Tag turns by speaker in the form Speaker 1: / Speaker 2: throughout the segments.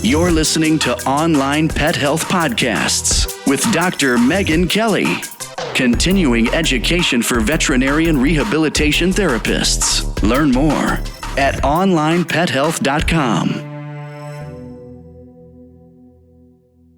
Speaker 1: You're listening to Online Pet Health Podcasts with Dr. Megan Kelly. Continuing education for veterinarian rehabilitation therapists. Learn more at onlinepethealth.com.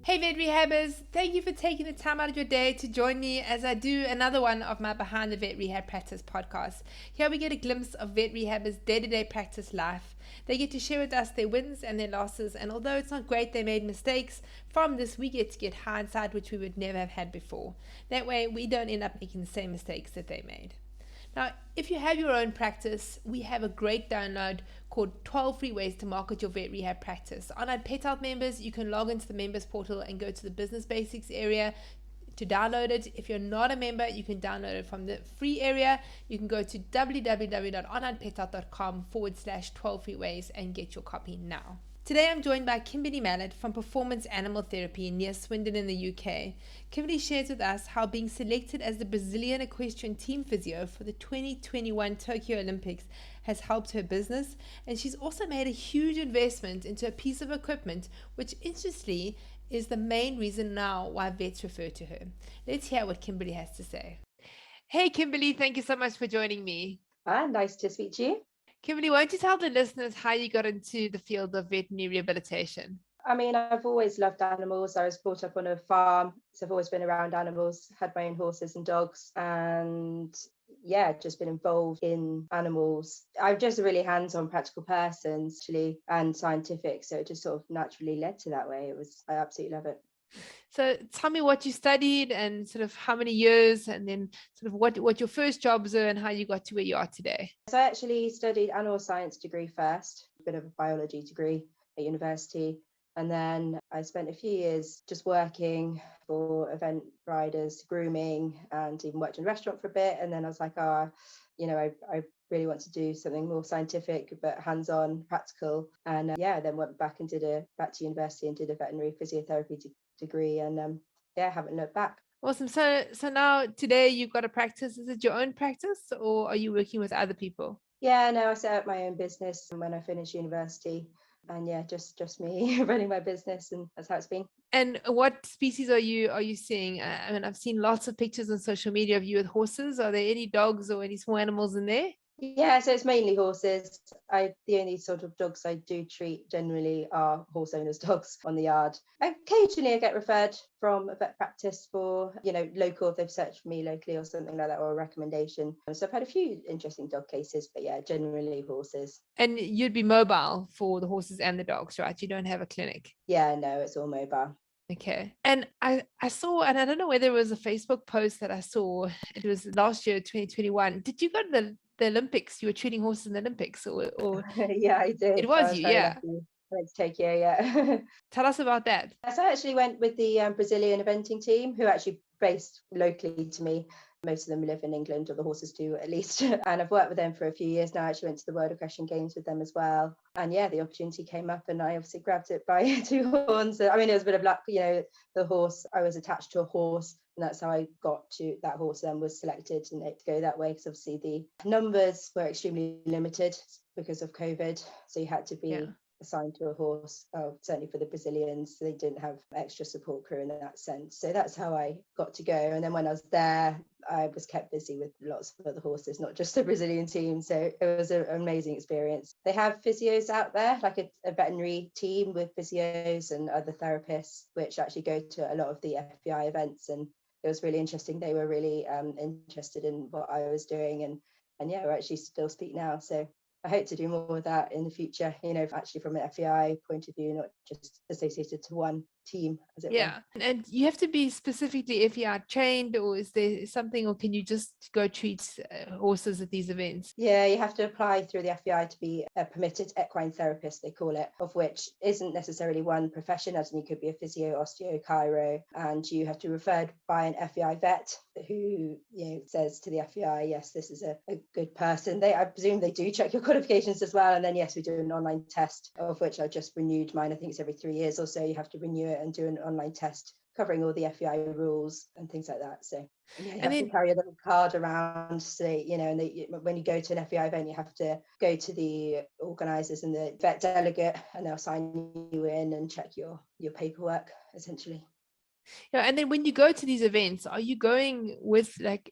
Speaker 2: Hey Vetrehabbers, thank you for taking the time out of your day to join me as I do another one of my Behind the Vet Rehab Practice podcasts. Here we get a glimpse of vet rehabbers' day-to-day practice life. They get to share with us their wins and their losses, and although it's not great they made mistakes, from this we get to get hindsight which we would never have had before. That way we don't end up making the same mistakes that they made. Now, if you have your own practice, we have a great download called 12 Free Ways to Market Your Vet Rehab Practice. Onlinepethealth members, you can log into the members portal and go to the business basics area to download it. If you're not a member, you can download it from the free area. You can go to www.onlinepethealth.com/12 free ways and get your copy now. Today I'm joined by Kimberley Mallett from Performance Animal Therapy near Swindon in the UK. Kimberley shares with us how being selected as the Brazilian equestrian team physio for the 2021 Tokyo Olympics has helped her business, and she's also made a huge investment into a piece of equipment which interestingly is the main reason now why vets refer to her. Let's hear what Kimberley has to say. Hey Kimberley, thank you so much for joining me.
Speaker 3: Nice to speak to you.
Speaker 2: Kimberley, won't you tell the listeners how you got into the field of veterinary rehabilitation?
Speaker 3: I mean, I've always loved animals. I was brought up on a farm, so I've always been around animals, had my own horses and dogs, and just been involved in animals. I'm just a really hands-on practical person, actually, and scientific, so it just sort of naturally led to that way. I absolutely love it.
Speaker 2: So tell me what you studied and sort of how many years, and then sort of what your first jobs are and how you got to where you are today.
Speaker 3: So I actually studied animal science degree first, a bit of a biology degree at university. And then I spent a few years just working for event riders, grooming, and even worked in a restaurant for a bit. And then I was like, I really want to do something more scientific, but hands-on, practical. And then went back to university and did a veterinary physiotherapy degree. And haven't looked back.
Speaker 2: Awesome. So now today you've got a practice. Is it your own practice or are you working with other people?
Speaker 3: Yeah, no, I set up my own business when I finished university. And just me running my business, and that's how it's been.
Speaker 2: And what species are you seeing? I mean, I've seen lots of pictures on social media of you with horses. Are there any dogs or any small animals in there?
Speaker 3: Yeah, so it's mainly horses. The only sort of dogs I do treat generally are horse owners' dogs on the yard. Occasionally I get referred from a vet practice for, local, if they've searched for me locally or something like that, or a recommendation. So I've had a few interesting dog cases, but generally horses.
Speaker 2: And you'd be mobile for the horses and the dogs, right? You don't have a clinic?
Speaker 3: Yeah, no, it's all mobile.
Speaker 2: Okay. And I saw, and I don't know whether it was a Facebook post that I saw, it was last year, 2021. Did you go to the Olympics? You were treating horses in the Olympics or
Speaker 3: Yeah, I did.
Speaker 2: It was you, yeah.
Speaker 3: Lucky. I went to Tokyo, yeah.
Speaker 2: Tell us about that.
Speaker 3: So I actually went with the Brazilian eventing team, who are actually based locally to me. Most of them live in England, or the horses do at least. And I've worked with them for a few years now. I actually went to the World Equestrian Games with them as well. And the opportunity came up and I obviously grabbed it by two horns. I mean, it was a bit of luck, the horse, I was attached to a horse, and that's how I got to that horse, then was selected and to go that way, because obviously the numbers were extremely limited because of COVID. So you had to be assigned to a horse, certainly for the Brazilians. So they didn't have extra support crew in that sense. So that's how I got to go. And then when I was there, I was kept busy with lots of other horses, not just the Brazilian team. So it was an amazing experience. They have physios out there, like a veterinary team with physios and other therapists, which actually go to a lot of the FBI events. And it was really interesting. They were really interested in what I was doing. And we actually still speak now. So I hope to do more of that in the future, actually from an FEI point of view, not just associated to one team, as it were.
Speaker 2: And you have to be specifically FEI trained, or is there something, or can you just go treat horses at these events?
Speaker 3: Yeah, you have to apply through the FEI to be a permitted equine therapist, they call it, of which isn't necessarily one profession, as in you could be a physio, osteo, chiro, and you have to be referred by an FEI vet who says to the FEI, yes, this is a good person. I presume they do check your qualifications as well, and then yes, we do an online test, of which I just renewed mine. I think it's every 3 years or so you have to renew it and do an online test covering all the FEI rules and things like that. So yeah, you
Speaker 2: And
Speaker 3: have to
Speaker 2: then,
Speaker 3: carry a little card around, so and when you go to an FEI event, you have to go to the organisers and the vet delegate, and they'll sign you in and check your paperwork, essentially.
Speaker 2: yeah, and then when you go to these events, are you going with like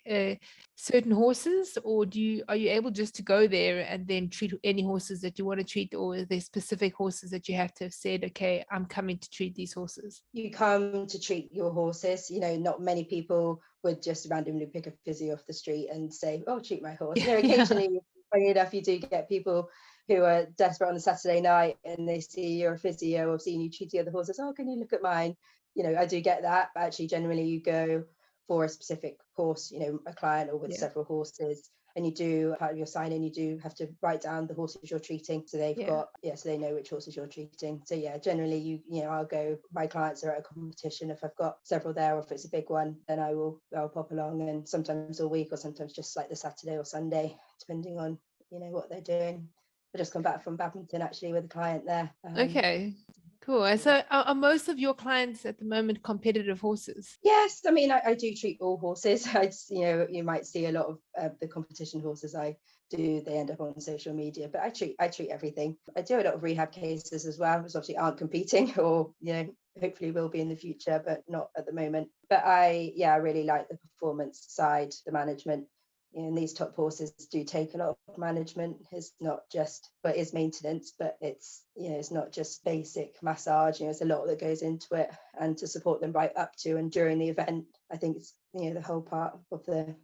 Speaker 2: certain horses, or are you able just to go there and then treat any horses that you want to treat, or are there specific horses that you have to have said, okay, I'm coming to treat these horses?
Speaker 3: You come to treat your horses. Not many people would just randomly pick a physio off the street and say, oh, treat my horse.
Speaker 2: Yeah.
Speaker 3: Occasionally, funny enough, you do get people who are desperate on a Saturday night and they see you're a physio or seen you treat the other horses. Oh, can you look at mine? I do get that, but actually generally you go for a specific horse, a client or with several horses, and you do, part of your sign-in, you do have to write down the horses you're treating, so they've got, so they know which horses you're treating. So yeah, generally I'll go, my clients are at a competition, if I've got several there, or if it's a big one, then I'll pop along, and sometimes all week, or sometimes just like the Saturday or Sunday, depending on what they're doing. I just come back from Badminton actually with a client there.
Speaker 2: Okay, cool. And so are most of your clients at the moment competitive horses?
Speaker 3: Yes, I mean, I do treat all horses. You might see a lot of the competition horses I do, they end up on social media, but I treat everything. I do a lot of rehab cases as well, which obviously aren't competing, or hopefully will be in the future, but not at the moment. But I really like the performance side, the management. And these top horses do take a lot of management. It's not just, but it's maintenance, but it's it's not just basic massage. There's a lot that goes into it, and to support them right up to and during the event, I think it's the whole part of the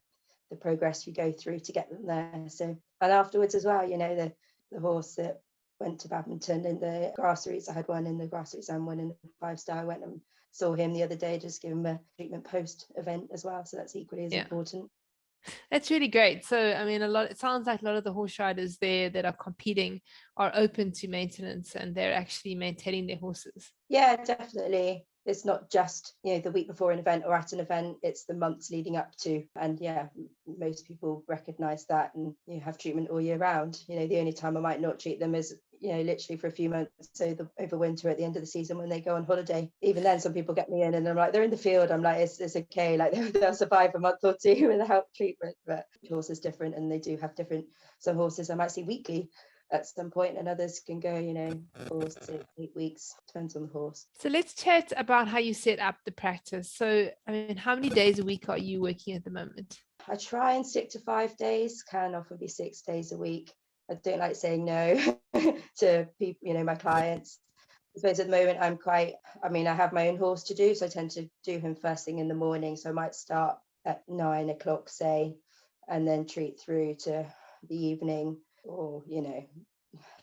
Speaker 3: progress you go through to get them there. So, and afterwards as well, the horse that went to Badminton in the grassroots, I had one in the grassroots and one in the 5-star. I went and saw him the other day, just give him a treatment post event as well, so that's equally as important.
Speaker 2: That's really great. So, I mean, it sounds like a lot of the horse riders there that are competing are open to maintenance, and they're actually maintaining their horses.
Speaker 3: Yeah, definitely. It's not just, the week before an event or at an event, it's the months leading up to. And yeah, most people recognize that and have treatment all year round. The only time I might not treat them is, literally for a few months. So over winter at the end of the season when they go on holiday. Even then, some people get me in and I'm like, they're in the field. I'm like, it's okay. Like they'll survive a month or two without treatment. But horse is different, and they do have different, some horses I might see weekly at some point, and others can go 4 to 8 weeks, depends on the horse.
Speaker 2: So let's chat about how you set up the practice. So, I mean, how many days a week are you working at the moment?
Speaker 3: I try and stick to 5 days, can often be 6 days a week. I don't like saying no to people, my clients. I suppose at the moment I have my own horse to do, so I tend to do him first thing in the morning. So I might start at 9 o'clock, say, and then treat through to the evening, or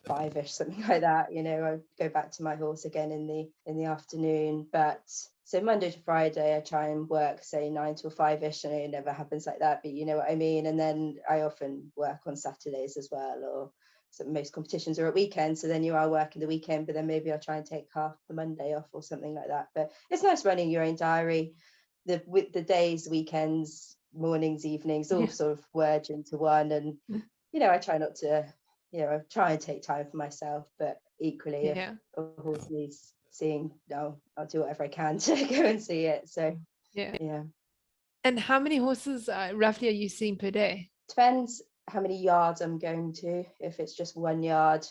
Speaker 3: 5ish, something like that. I go back to my horse again in the afternoon. But so Monday to Friday I try and work, say 9 till 5ish. I know it never happens like that, but you know what I mean. And then I often work on Saturdays as well, or most competitions are at weekends, so then you are working the weekend, but then maybe I'll try and take half the Monday off or something like that. But it's nice running your own diary, with the days, weekends, mornings, evenings, all sort of merge into one. And I try not to, I try and take time for myself, but equally if a horse needs seeing, I'll do whatever I can to go and see it. So yeah.
Speaker 2: And how many horses roughly are you seeing per day?
Speaker 3: Depends how many yards I'm going to. If it's just 1 yard,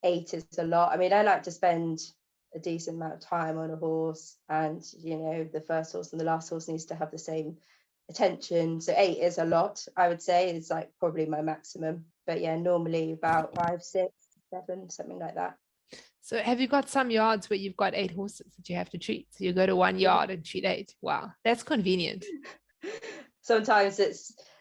Speaker 3: 8 is a lot. I mean, I like to spend a decent amount of time on a horse, and the first horse and the last horse needs to have the same attention. So 8 is a lot, I would say. It's like probably my maximum. But yeah, normally about 5, 6, 7, something like that.
Speaker 2: So have you got some yards where you've got 8 horses that you have to treat? So you go to 1 yard and treat 8. Wow, that's convenient.
Speaker 3: Sometimes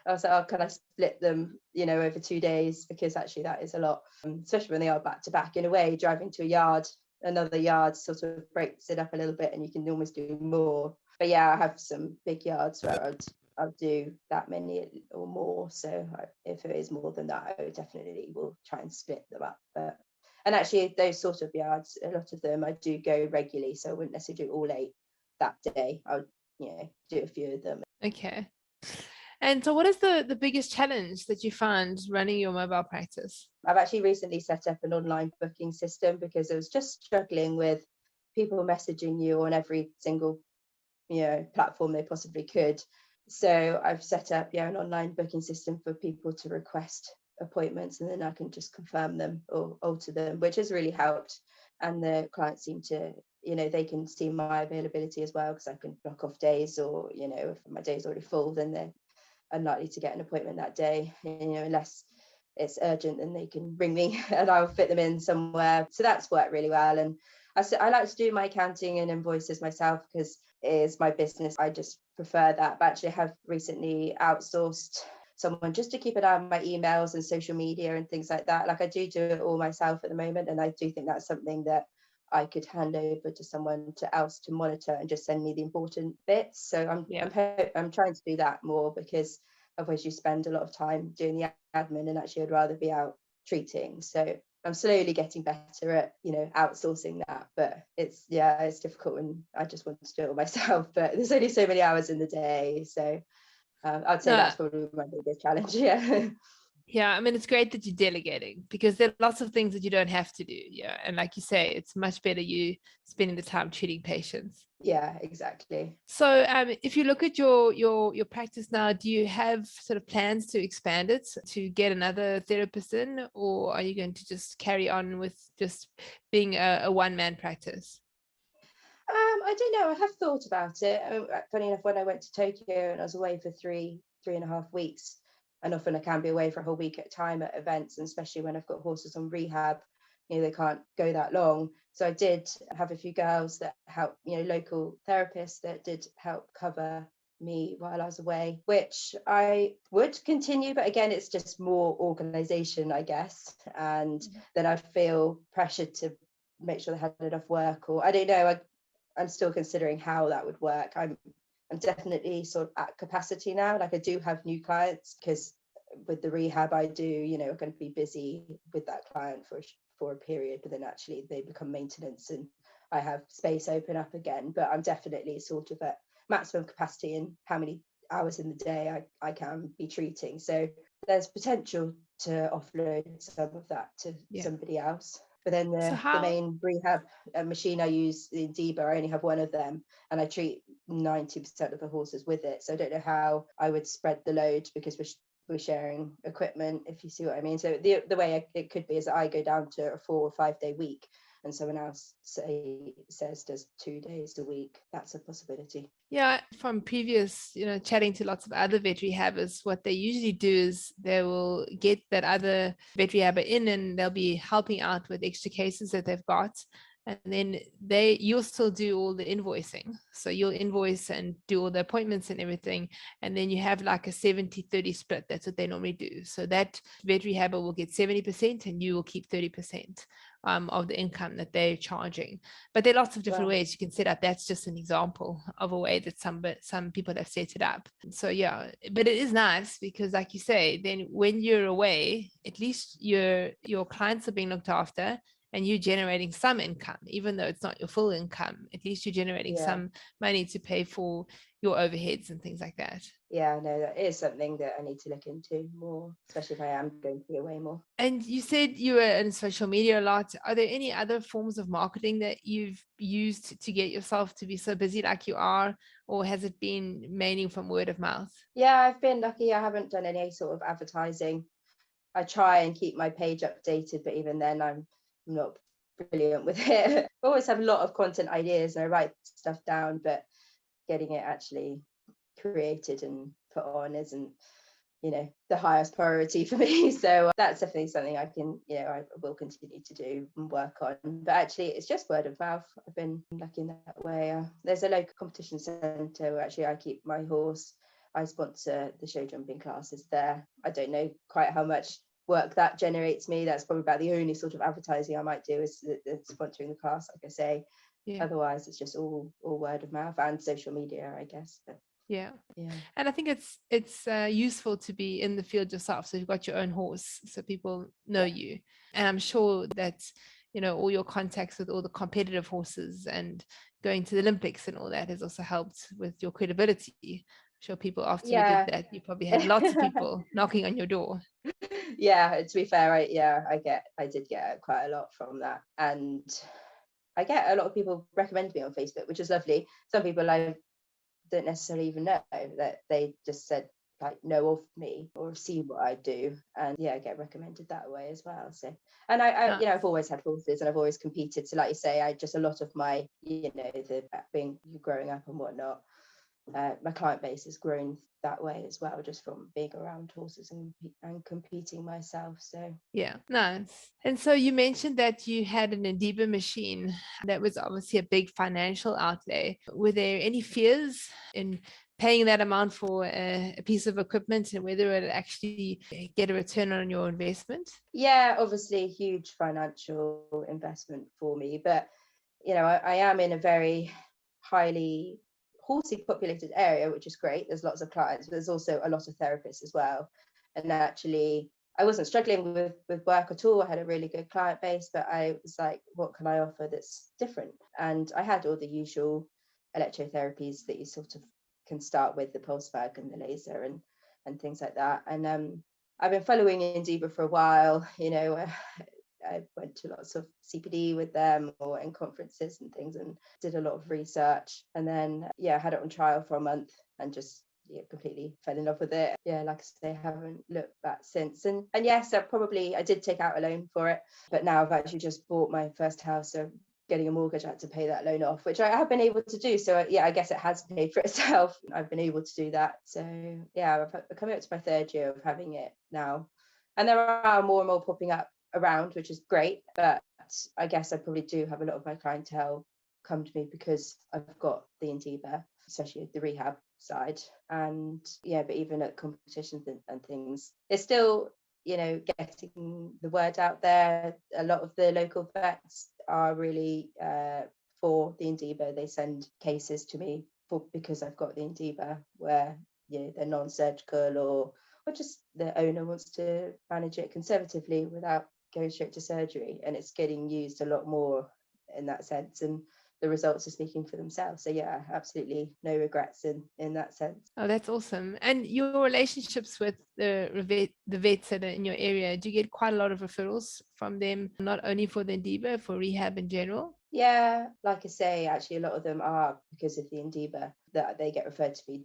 Speaker 3: I was like, oh, can I split them, over 2 days? Because actually that is a lot, especially when they are back to back. In a way, driving to another yard sort of breaks it up a little bit, and you can almost do more. But yeah, I have some big yards where I'll do that many or more. So if it is more than that, I definitely will try and split them up. And actually those sort of yards, a lot of them I do go regularly, so I wouldn't necessarily do all 8 that day. I would do a few of them.
Speaker 2: Okay. And so what is the biggest challenge that you find running your mobile practice?
Speaker 3: I've actually recently set up an online booking system, because I was just struggling with people messaging you on every single platform they possibly could. So I've set up an online booking system for people to request appointments, and then I can just confirm them or alter them, which has really helped. And the clients seem to, they can see my availability as well, because I can block off days, or if my day's already full, then they're unlikely to get an appointment that day, unless it's urgent, then they can ring me and I'll fit them in somewhere. So that's worked really well. And I like to do my accounting and invoices myself because it is my business. I just prefer that. But actually I have recently outsourced someone just to keep an eye on my emails and social media and things like that. Like I do it all myself at the moment, and I do think that's something that I could hand over to someone else to monitor and just send me the important bits. So I'm trying to do that more, because otherwise you spend a lot of time doing the admin, and actually I'd rather be out treating. So I'm slowly getting better at outsourcing that, but it's difficult when I just want to do it all myself. But there's only so many hours in the day, so I'd say that's probably my biggest challenge.
Speaker 2: Yeah, I mean, it's great that you're delegating, because there are lots of things that you don't have to do. Yeah. And like you say, it's much better you spending the time treating patients.
Speaker 3: Yeah, exactly.
Speaker 2: So if you look at your practice now, do you have sort of plans to expand it, to get another therapist in, or are you going to just carry on with just being a one-man practice?
Speaker 3: I don't know. I have thought about it. Funny enough, when I went to Tokyo and I was away for three and a half weeks, and often I can be away for a whole week at a time at events, and especially when I've got horses on rehab, they can't go that long. So I did have a few girls that helped, local therapists that did help cover me while I was away, which I would continue. But again, it's just more organisation, I guess. And then I feel pressured to make sure they had enough work, or I don't know. I'm still considering how that would work. I'm definitely sort of at capacity now. Like I do have new clients, because with the rehab I do, I'm going to be busy with that client for a period, but then actually they become maintenance and I have space open up again. But I'm definitely sort of at maximum capacity in how many hours in the day I can be treating. So there's potential to offload some of that to somebody else. But then the main rehab machine I use, the Diba, I only have one of them, and I treat 90% of the horses with it. So I don't know how I would spread the load, because we're sharing equipment, if you see what I mean. So the way it could be is that I go down to a 4 or 5 day week, and someone else says does 2 days a week. That's a possibility.
Speaker 2: Yeah, from previous, chatting to lots of other vet rehabbers, what they usually do is they will get that other vet rehabber in, and they'll be helping out with extra cases that they've got. And then you'll still do all the invoicing. So you'll invoice and do all the appointments and everything. And then you have like a 70-30 split. That's what they normally do. So that vet rehabber will get 70% and you will keep 30% of the income that they're charging. But there are lots of different ways you can set up. That's just an example of a way that some people have set it up. So yeah, but it is nice, because like you say, then when you're away, at least your clients are being looked after, and you're generating some income, even though it's not your full income. At least you're generating some money to pay for your overheads and things like that.
Speaker 3: Yeah, no, that is something that I need to look into more, especially if I am going to be away more.
Speaker 2: And you said you were in social media a lot. Are there any other forms of marketing that you've used to get yourself to be so busy like you are, or has it been mainly from word of mouth?
Speaker 3: Yeah, I've been lucky. I haven't done any sort of advertising. I try and keep my page updated, but even then I'm not brilliant with it. I always have a lot of content ideas and I write stuff down, but getting it actually created and put on isn't, the highest priority for me. So that's definitely something I can, I will continue to do and work on. But actually, it's just word of mouth. I've been lucky in that way. There's a local competition centre where actually I keep my horse. I sponsor the show jumping classes there. I don't know quite how much work that generates me. That's probably about the only sort of advertising I might do is sponsoring the class, like I say. Otherwise it's just all word of mouth and social media, I guess. But
Speaker 2: yeah, and I think it's useful to be in the field yourself, so you've got your own horse, so people know you. And I'm sure that all your contacts with all the competitive horses and going to the Olympics and all that has also helped with your credibility. Sure, people after you did that, you probably had lots of people knocking on your door.
Speaker 3: Yeah, to be fair, I did get quite a lot from that, and I get a lot of people recommend me on Facebook, which is lovely. Some people I don't necessarily even know, that they just said like know of me or see what I do, and get recommended that way as well. So, and I I've always had horses and I've always competed, so like you say, I just, a lot of my, the being growing up and whatnot, my client base has grown that way as well, just from being around horses and competing myself. So
Speaker 2: yeah, nice. And so you mentioned that you had an Indiba machine. That was obviously a big financial outlay. Were there any fears in paying that amount for a piece of equipment and whether it actually get a return on your investment?
Speaker 3: yeah, obviously a huge financial investment for me, but I am in a very highly horsey populated area, which is great. There's lots of clients, but there's also a lot of therapists as well. And actually, I wasn't struggling with work at all. I had a really good client base, but I was like, what can I offer that's different? And I had all the usual electrotherapies that you sort of can start with, the pulse bag and the laser and things like that. And I've been following Indiba for a while. I went to lots of CPD with them or in conferences and things, and did a lot of research, and then I had it on trial for a month and just completely fell in love with it. Like I say, I haven't looked back since. And yes, I did take out a loan for it, but now I've actually just bought my first house, so getting a mortgage, I had to pay that loan off, which I have been able to do. So I guess it has paid for itself. I've been able to do that. So I'm coming up to my third year of having it now, and there are more and more popping up around, which is great. But I guess I probably do have a lot of my clientele come to me because I've got the Indiba, especially the rehab side. And but even at competitions and things, it's still getting the word out there. A lot of the local vets are really for the Indiba. They send cases to me because I've got the Indiba, where they're non-surgical, or just the owner wants to manage it conservatively without going straight to surgery, and it's getting used a lot more in that sense, and the results are speaking for themselves. So absolutely no regrets in that sense.
Speaker 2: Oh, that's awesome. And your relationships with the vets that are in your area, do you get quite a lot of referrals from them, not only for the Indiba, for rehab in general?
Speaker 3: Yeah, like I say, actually a lot of them are because of the Indiba that they get referred to me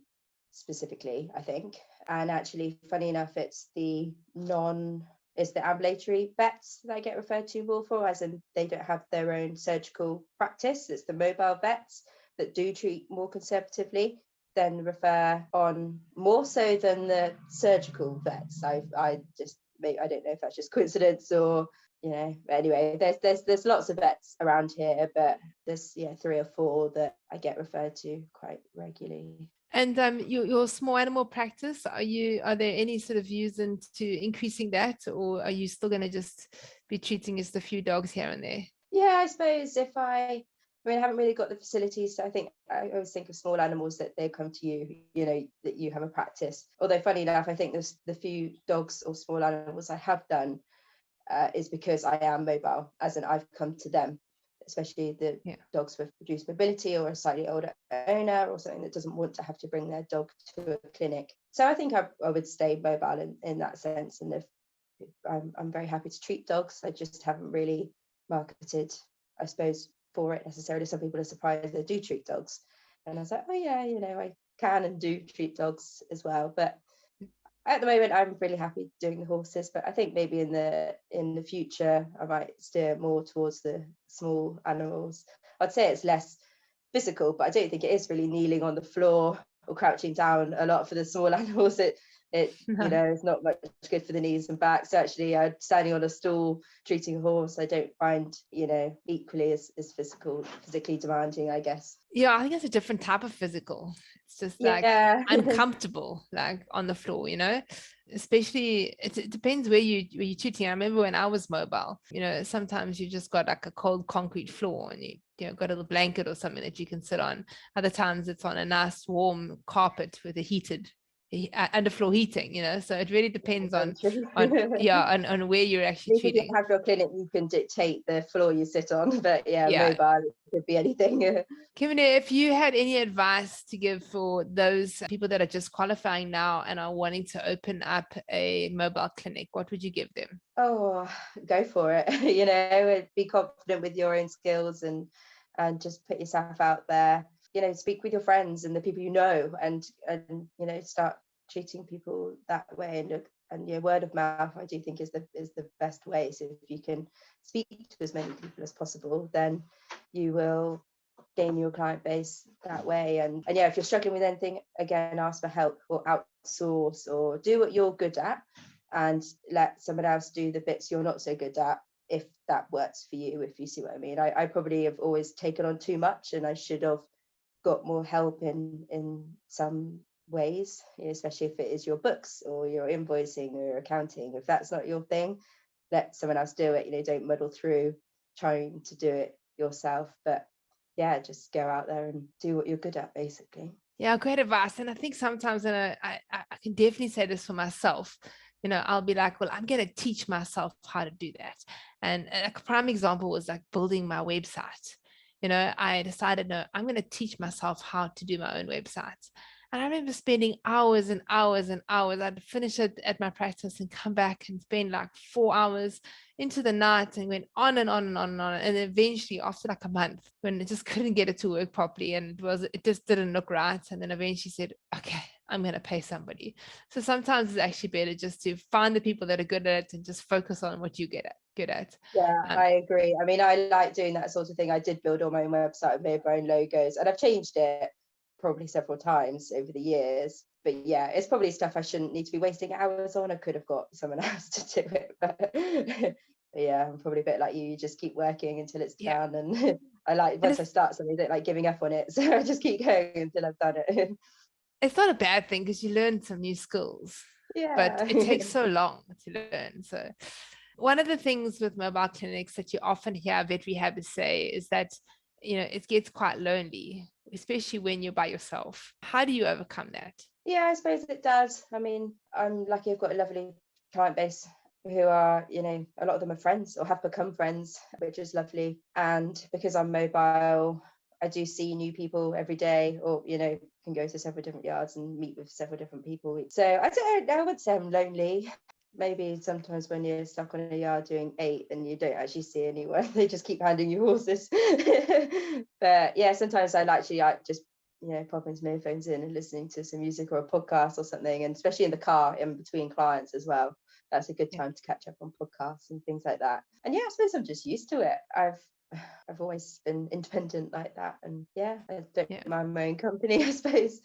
Speaker 3: specifically, I think. And actually, funny enough, it's the ambulatory vets that I get referred to more for, as in they don't have their own surgical practice. It's the mobile vets that do treat more conservatively, then refer on more so than the surgical vets. I don't know if that's just coincidence or anyway, there's lots of vets around here, but there's 3 or 4 that I get referred to quite regularly.
Speaker 2: And your small animal practice, are there any sort of views into increasing that, or are you still going to just be treating just a few dogs here and there?
Speaker 3: I suppose I haven't really got the facilities, so I think I always think of small animals that they come to you, that you have a practice. Although funny enough, I think the few dogs or small animals I have done is because I am mobile, as in I've come to them, especially the dogs with reduced mobility or a slightly older owner or something that doesn't want to have to bring their dog to a clinic. So I think I would stay mobile in that sense. And if I'm very happy to treat dogs, I just haven't really marketed, I suppose, for it necessarily. Some people are surprised they do treat dogs, and I was like, I can and do treat dogs as well. But at the moment, I'm really happy doing the horses, but I think maybe in the future I might steer more towards the small animals. I'd say it's less physical, but I don't think it is really kneeling on the floor or crouching down a lot for the small animals. It's not much good for the knees and back. So actually, standing on a stool treating a horse, I don't find equally as physically demanding, I guess.
Speaker 2: Yeah, I think it's a different type of physical. It's just like uncomfortable, like on the floor, especially it depends where you're treating. I remember when I was mobile, sometimes you just got like a cold concrete floor and you got a little blanket or something that you can sit on. Other times it's on a nice warm carpet with a heated underfloor heating, so it really depends on where you're actually treating.
Speaker 3: If you have your clinic, you can dictate the floor you sit on, but mobile, it could be anything.
Speaker 2: Kimberley, if you had any advice to give for those people that are just qualifying now and are wanting to open up a mobile clinic, what would you give them?
Speaker 3: Oh, go for it. Be confident with your own skills and just put yourself out there. speak with your friends and the people you know, and start treating people that way. And word of mouth, I do think, is the best way. So if you can speak to as many people as possible, then you will gain your client base that way. And if you're struggling with anything, again, ask for help or outsource, or do what you're good at and let someone else do the bits you're not so good at, if that works for you, if you see what I mean. I probably have always taken on too much, and I should have got more help in some ways, especially if it is your books or your invoicing or your accounting. If that's not your thing, let someone else do it. Don't muddle through trying to do it yourself, but just go out there and do what you're good at, basically.
Speaker 2: Yeah, great advice. And I think sometimes, and I can definitely say this for myself, I'll be like, well, I'm going to teach myself how to do that. And a prime example was like building my website. I decided, no, I'm going to teach myself how to do my own website. And I remember spending hours and hours and hours. I'd finish it at my practice and come back and spend like 4 hours into the night, and went on and on and on and on. And eventually, after like a month, when I just couldn't get it to work properly, and it just didn't look right. And then eventually said, okay, I'm going to pay somebody. So sometimes it's actually better just to find the people that are good at it and just focus on what you get good at.
Speaker 3: Yeah, I agree. I mean, I like doing that sort of thing. I did build all my own website and made my own logos, and I've changed it probably several times over the years. But it's probably stuff I shouldn't need to be wasting hours on. I could have got someone else to do it. But I'm probably a bit like you just keep working until it's done. And I like, once I start something, I don't like giving up on it. So I just keep going until I've done it.
Speaker 2: It's not a bad thing, because you learn some new skills. But it takes so long to learn. So one of the things with mobile clinics that you often hear vet rehabbers say is that, it gets quite lonely, especially when you're by yourself. How do you overcome that?
Speaker 3: Yeah, I suppose it does. I mean, I'm lucky I've got a lovely client base who are, a lot of them are friends or have become friends, which is lovely. And because I'm mobile, I do see new people every day, or, can go to several different yards and meet with several different people. So I would say I'm lonely. Maybe sometimes when you're stuck on a yard doing 8 and you don't actually see anyone, they just keep handing you horses. But sometimes I just pop into my earphones in and listening to some music or a podcast or something, and especially in the car in between clients as well. That's a good time to catch up on podcasts and things like that. And I suppose I'm just used to it. I've always been independent like that, and I don't mind my own company, I suppose.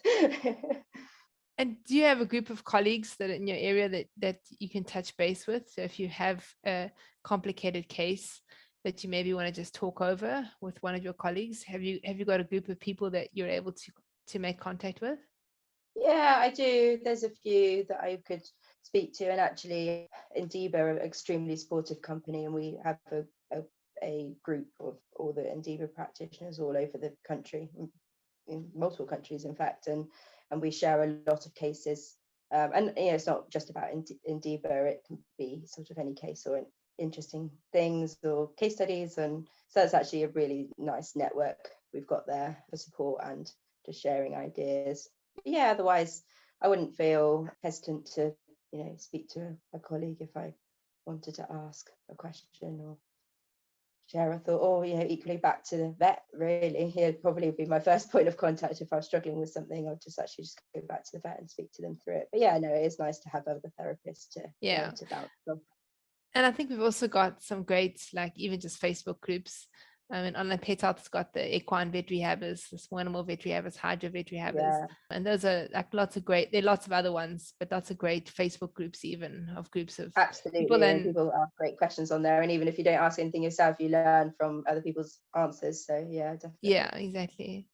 Speaker 2: And do you have a group of colleagues that are in your area that you can touch base with? So if you have a complicated case that you maybe want to just talk over with one of your colleagues, have you got a group of people that you're able to make contact with?
Speaker 3: Yeah, I do. There's a few that I could speak to, and actually Indiba are an extremely supportive company, and we have a group of all the Indiba practitioners all over the country, in multiple countries in fact, and we share a lot of cases, and it's not just about Indiba, it can be sort of any case or interesting things or case studies, and so it's actually a really nice network we've got there for support and just sharing ideas. Otherwise I wouldn't feel hesitant to speak to a colleague if I wanted to ask a question or share a thought, or equally back to the vet. Really, he'd probably be my first point of contact if I was struggling with something. I'll just go back to the vet and speak to them through it. But it is nice to have other therapists to bounce off.
Speaker 2: And I think we've also got some great, like even just Facebook groups. And Onlinepethealth has got the Equine Vetrehabbers, the small animal Vetrehabbers, Hydra Vetrehabbers. And those are like lots of great, there are lots of other ones, but lots of great Facebook groups, even of groups of
Speaker 3: absolutely people ask great questions on there. And even if you don't ask anything yourself, you learn from other people's answers. So definitely.
Speaker 2: Yeah, exactly.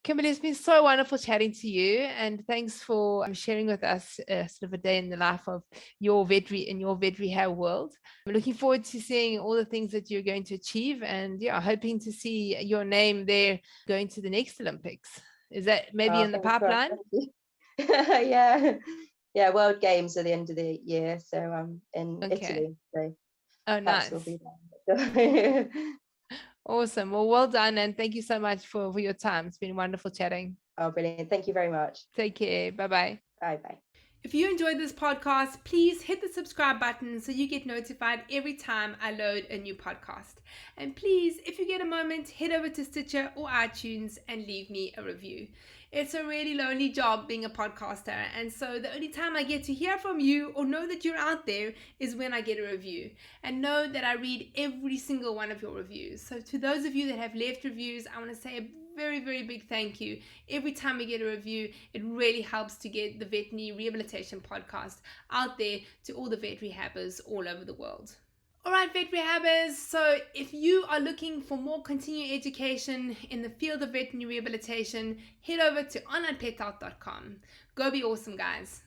Speaker 2: Kimberley, it's been so wonderful chatting to you, and thanks for sharing with us sort of a day in the life of your vet rehab world. I'm looking forward to seeing all the things that you're going to achieve, and hoping to see your name there going to the next Olympics. Is that maybe in the pipeline?
Speaker 3: World Games at the end of the year, so in Italy. So
Speaker 2: nice.
Speaker 3: Will be there.
Speaker 2: Awesome. Well done, and thank you so much for your time. It's been wonderful chatting.
Speaker 3: Oh, brilliant. Thank you very much.
Speaker 2: Take care. Bye-bye.
Speaker 3: Bye-bye.
Speaker 2: If you enjoyed this podcast, please hit the subscribe button so you get notified every time I load a new podcast. And please, if you get a moment, head over to Stitcher or iTunes and leave me a review. It's a really lonely job being a podcaster, and so the only time I get to hear from you or know that you're out there is when I get a review. And know that I read every single one of your reviews. So to those of you that have left reviews, I want to say a very, very big thank you. Every time we get a review, it really helps to get the veterinary rehabilitation podcast out there to all the vet rehabbers all over the world. All right, vet rehabbers, so if you are looking for more continuing education in the field of veterinary rehabilitation, head over to onlinepethealth.com. Go be awesome, guys.